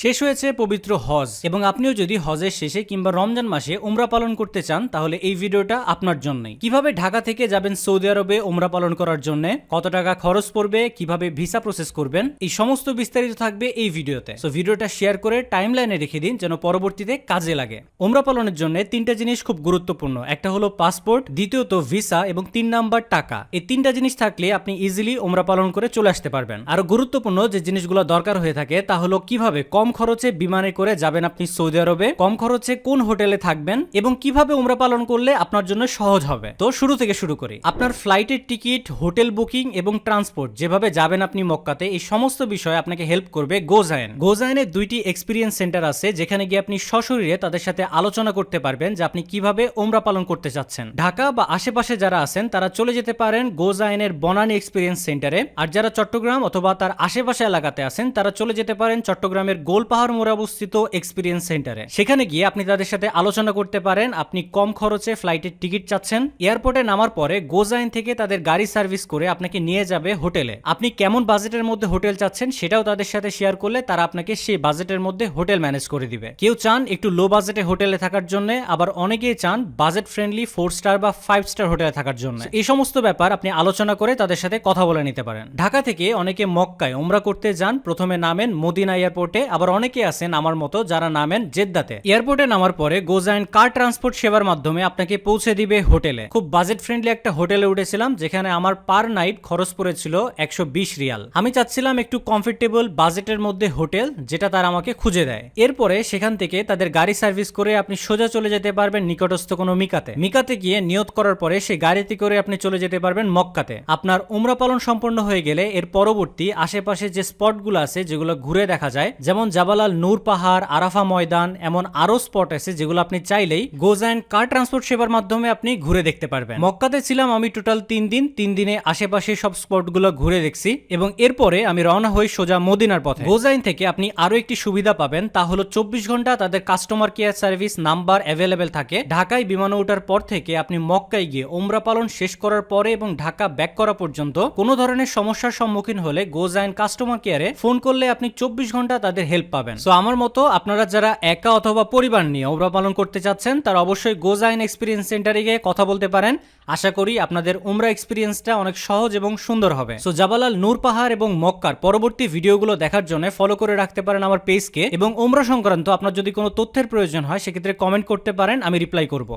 শেষ হয়েছে পবিত্র হজ এবং আপনিও যদি হজের শেষে কিংবা রমজান মাসে উমরা পালন করতে চান তাহলে এই ভিডিওটা আপনার জন্যই। কিভাবে ঢাকা থেকে যাবেন সৌদি আরবে উমরা পালন করার জন্য, কত টাকা খরচ পড়বে, কিভাবে ভিসা প্রসেস করবেন, এই সমস্ত বিস্তারিত থাকবে এই ভিডিওতে। সো ভিডিওটা শেয়ার করে টাইমলাইনে রেখে দিন যেন পরবর্তীতে কাজে লাগে। উমরা পালনের জন্য তিনটা জিনিস খুব গুরুত্বপূর্ণ। একটা হলো পাসপোর্ট, দ্বিতীয়ত ভিসা এবং 3 নাম্বার টাকা। এই তিনটা জিনিস থাকলে আপনি ইজিলি উমরা পালন করে চলে আসতে পারবেন। আরো গুরুত্বপূর্ণ যে জিনিসগুলো দরকার হয়ে থাকে তা হলো কিভাবে কম খরচে বিমানে করে যাবেন আপনি সৌদি আরবে, কম খরচে কোন হোটেলে থাকবেন এবং কিভাবে উমরা পালন করলে আপনার জন্য সহজ হবে। তো শুরু থেকে শুরু করি। আপনার ফ্লাইটের টিকিট, হোটেল বুকিং এবং ট্রান্সপোর্ট, যেভাবে যাবেন আপনি মক্কাতে, এই সমস্ত বিষয়ে আপনাকে হেল্প করবে গোজাইন। গোজাইনে 2টি এক্সপিরিয়েন্স সেন্টার আছে যেখানে গিয়ে আপনি সশরীরে তাদের সাথে আলোচনা করতে পারবেন যে আপনি কিভাবে উমরা পালন করতে চাচ্ছেন। ঢাকা বা আশেপাশে যারা আছেন তারা চলে যেতে পারেন গোজাইনের বনানী এক্সপিরিয়েন্স সেন্টারে, আর যারা চট্টগ্রাম অথবা তার আশেপাশে এলাকাতে আছেন তারা চলে যেতে পারেন চট্টগ্রামের গোলপাহাড় মোড়ে অবস্থিত এক্সপিরিয়েন্স সেন্টারে। সেখানে গিয়ে আপনি তাদের সাথে আলোচনা করতে পারেন আপনি কম খরচে ফ্লাইটের টিকিট চাচ্ছেন। এয়ারপোর্টে নামার পরে গোজাইন থেকে তাদের গাড়ি সার্ভিস করে আপনাকে নিয়ে যাবে হোটেলে। আপনি কেমন বাজেটের মধ্যে হোটেল চাচ্ছেন সেটাও তাদের সাথে শেয়ার করলে তারা আপনাকে সেই বাজেটের মধ্যে হোটেল ম্যানেজ করে দিবে। কেউ চান একটু লো বাজেটে হোটেলে থাকার জন্য, আবার অনেকেই চান বাজেট ফ্রেন্ডলি 4 স্টার বা 5 স্টার হোটেলে থাকার জন্য। এই সমস্ত ব্যাপার আপনি আলোচনা করে তাদের সাথে কথা বলে নিতে পারেন। ঢাকা থেকে অনেকে মক্কায় উমরা করতে যান, প্রথমে নামেন মদিনা এয়ারপোর্টে, আবার অনেকে আছেন আমার মতো যারা নামেন জেদ্দাতে। এয়ারপোর্টে নামার পরে গোজাইন কার ট্রান্সপোর্ট সেবার মাধ্যমে আপনাকে পৌঁছে দিবে হোটেলে। খুব বাজেট ফ্রেন্ডলি একটা হোটেলে উঠেছিলাম যেখানে আমার পার নাইট খরচ পড়েছিল 120 রিয়াল। আমি চাচ্ছিলাম একটু কমফোর্টেবল বাজেটের মধ্যে হোটেল যেটা তারা আমাকে খুঁজে দেয়। এরপরে সেখান থেকে তাদের গাড়ি সার্ভিস করে আপনি সোজা চলে যেতে পারবেন নিকটস্থ কোনো মিকাতে। মিকাতে গিয়ে নিয়ত করার পরে সেই গাড়িতে করে আপনি চলে যেতে পারবেন মক্কাতে। আপনার উমরা পালন সম্পন্ন হয়ে গেলে এর পরবর্তী আশেপাশে যে স্পটগুলো আছে যেগুলো ঘুরে দেখা যায়, যেমন জাবালাল নূর পাহাড়, আরাফা ময়দান, এমন আরো স্পট আছে যেগুলো আপনি চাইলেই গোজাইন কার ট্রান্সপোর্ট সেবার মাধ্যমে আপনি ঘুরে দেখতে পারবেন। মক্কাতে ছিলাম আমি টোটাল 3 দিন। 3 দিনে আশেপাশে সব স্পটগুলো ঘুরে দেখছি এবং এরপরে আমি রওনা হই সোজা মদিনার পথে। গোজাইন থেকে আপনি আরো একটি সুবিধা পাবেন, তা হলো 24 ঘন্টা তাদের customer care service number available থাকে। ঢাকায় বিমানে ওঠার পর থেকে আপনি মক্কায় গিয়ে উমরা পালন শেষ করার পরে এবং ঢাকা ব্যাক করা পর্যন্ত কোনো ধরনের সমস্যার সম্মুখীন হলে গোজাইন কাস্টমার কেয়ারে ফোন করলে আপনি 24 ঘন্টা তাদের হেল্প পাবেন। সো আমার মতো আপনারা যারা একা অথবা পরিবার নিয়ে উমরা পালন করতে চাচ্ছেন তারা অবশ্যই গোজাইন এক্সপিরিয়েন্স সেন্টারে গিয়ে কথা বলতে পারেন। আশা করি আপনাদের উমরা এক্সপিরিয়েন্সটা অনেক সহজ এবং সুন্দর হবে। সো জাবালাল নূর পাহাড় এবং মক্কার পরবর্তী ভিডিওগুলো দেখার জন্য ফলো করে রাখতে পারেন আমার পেজকে, এবং উমরা সংক্রান্ত আপনার যদি কোনো তথ্যের প্রয়োজন হয় সেক্ষেত্রে কমেন্ট করতে পারেন, আমি রিপ্লাই করব।